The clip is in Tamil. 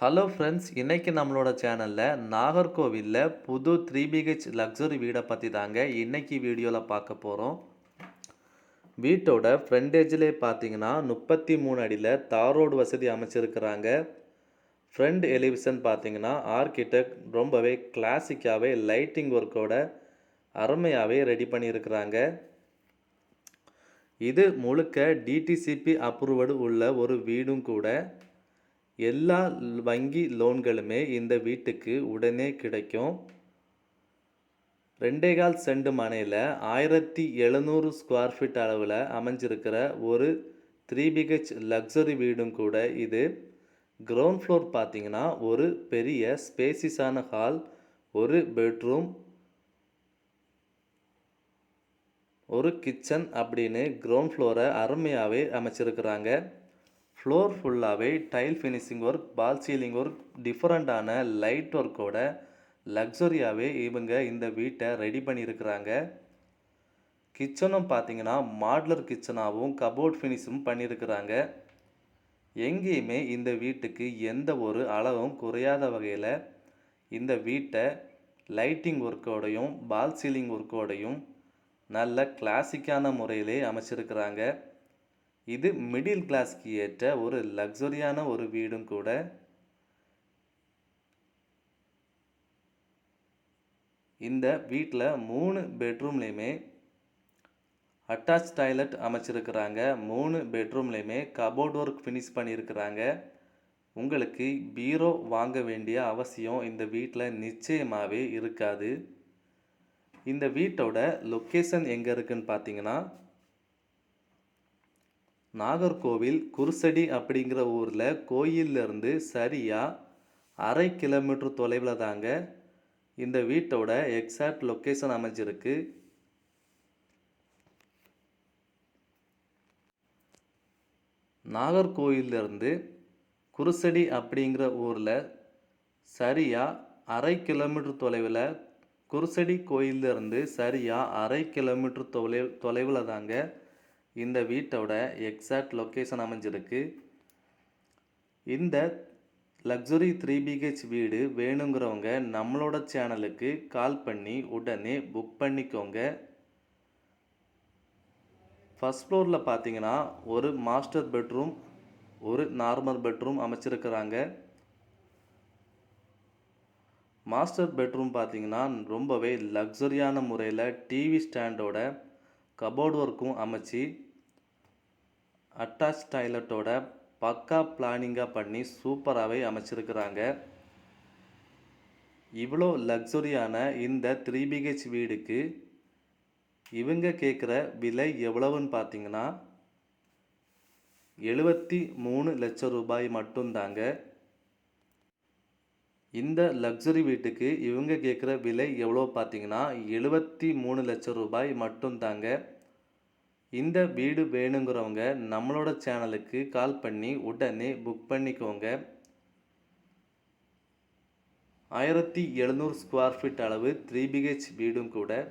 ஹலோ ஃப்ரெண்ட்ஸ், இன்னைக்கு நம்மளோட சேனலில் நாகர்கோவிலில் புது 3BH லக்ஸுரி வீடை பற்றி தாங்க இன்னைக்கு வீடியோவில் பார்க்க போகிறோம். வீட்டோட ஃப்ரண்டேஜிலே பார்த்தீங்கன்னா 33 அடியில் தார் ரோடு வசதி அமைச்சிருக்கிறாங்க. ஃப்ரண்ட் எலிவேஷன் பார்த்தீங்கன்னா ஆர்கிடெக்ட் ரொம்பவே கிளாசிக்காகவே லைட்டிங் ஒர்க்கோட அருமையாகவே ரெடி பண்ணியிருக்கிறாங்க. இது முழுக்க டிடிசிபி அப்ரூவடு உள்ள ஒரு வீடும் கூட. எல்லா வங்கி லோன்களுமே இந்த வீட்டுக்கு உடனே கிடைக்கும். 2.25 சென்ட் மனையில் 1700 ஸ்கொயர் ஃபீட் அளவில் அமைஞ்சிருக்கிற ஒரு 3BH லக்ஸுரி வீடும் கூட இது. கிரவுண்ட் ஃப்ளோர் பார்த்தீங்கன்னா ஒரு பெரிய ஸ்பேசிஸான ஹால், ஒரு பெட்ரூம், ஒரு கிச்சன் அப்படின்னு கிரவுண்ட் ஃப்ளோரை அருமையாகவே அமைச்சிருக்கிறாங்க. ஃப்ளோர் ஃபுல்லாகவே டைல் ஃபினிஷிங் ஒர்க், பால் சீலிங் ஒர்க், டிஃப்ரெண்ட்டான லைட் ஒர்க்கோட லக்ஸரியாகவே இவங்க இந்த வீட்டை ரெடி பண்ணியிருக்கிறாங்க. கிச்சனும் பார்த்தீங்கன்னா மாடுலர் கிச்சனாகவும் கபோர்ட் ஃபினிஷும் பண்ணியிருக்கிறாங்க. எங்கேயுமே இந்த வீட்டுக்கு எந்த ஒரு அளவும் குறையாத வகையில் இந்த வீட்டை லைட்டிங் ஒர்க்கோடையும் பால் சீலிங் ஒர்க்கோடையும் நல்ல கிளாசிக்கான முறையிலே அமைச்சிருக்கிறாங்க. இது மிடில் கிளாஸ்க்கு ஏற்ற ஒரு லக்ஸரியான ஒரு வீடும் கூட. இந்த வீட்டில் 3 பெட்ரூம்லேயுமே அட்டாச் டாய்லெட் அமைச்சிருக்கிறாங்க. 3 பெட்ரூம்லேயுமே கபோர்ட் ஒர்க் ஃபினிஷ் பண்ணியிருக்கிறாங்க. உங்களுக்கு பீரோ வாங்க வேண்டிய அவசியம் இந்த வீட்டில் நிச்சயமாகவே இருக்காது. இந்த வீட்டோட லொக்கேஷன் எங்கே இருக்குன்னு பார்த்தீங்கன்னா நாகர்கோவில் குருசடி அப்படிங்கிற ஊரில் கோயிலிருந்து சரியாக 1/2 கிலோமீட்டர் தொலைவில் தாங்க இந்த வீட்டோட எக்ஸாக்ட் லொக்கேஷன் அமைஞ்சிருக்கு. நாகர்கோவிலிருந்து குருசடி அப்படிங்கிற ஊரில் சரியாக 1/2 கிலோமீட்டர் தொலைவில், குருசடி கோயிலிருந்து சரியாக 1/2 கிலோமீட்டர் தொலைவில் தாங்க இந்த வீட்டோட எக்ஸாக்ட் லொக்கேஷன் அமைஞ்சிருக்கு. இந்த லக்ஸுரி 3BH வீடு வேணுங்கிறவங்க நம்மளோட சேனலுக்கு கால் பண்ணி உடனே புக் பண்ணிக்கோங்க. ஃபர்ஸ்ட் ஃப்ளோரில் பார்த்தீங்கன்னா ஒரு மாஸ்டர் பெட்ரூம், ஒரு நார்மல் பெட்ரூம் அமைச்சிருக்கிறாங்க. மாஸ்டர் பெட்ரூம் பார்த்தீங்கன்னா ரொம்பவே லக்ஸரியான முறையில் டிவி ஸ்டாண்டோட கபோர்ட் ஒர்க்கும் அமைச்சு அட்டாச் டாய்லெட்டோட பக்கா பிளானிங்காக பண்ணி சூப்பராகவே அமைச்சிருக்கிறாங்க. இவ்வளோ லக்ஸரியான இந்த 3BH வீடுக்கு இவங்க கேட்குற விலை எவ்வளவுன்னு பார்த்தீங்கன்னா 73 லட்சம் ரூபாய் மட்டும்தாங்க. இந்த லக்ஸுரி வீட்டுக்கு இவங்க கேட்குற விலை எவ்வளோ பார்த்தீங்கன்னா 73 லட்சம் ரூபாய் மட்டும்தாங்க. இந்த வீடு வேணுங்கிறவங்க நம்மளோட சேனலுக்கு கால் பண்ணி உடனே புக் பண்ணிக்கோங்க. 1700 ஸ்கொயர் ஃபீட் அளவு 3BH வீடும் கூட.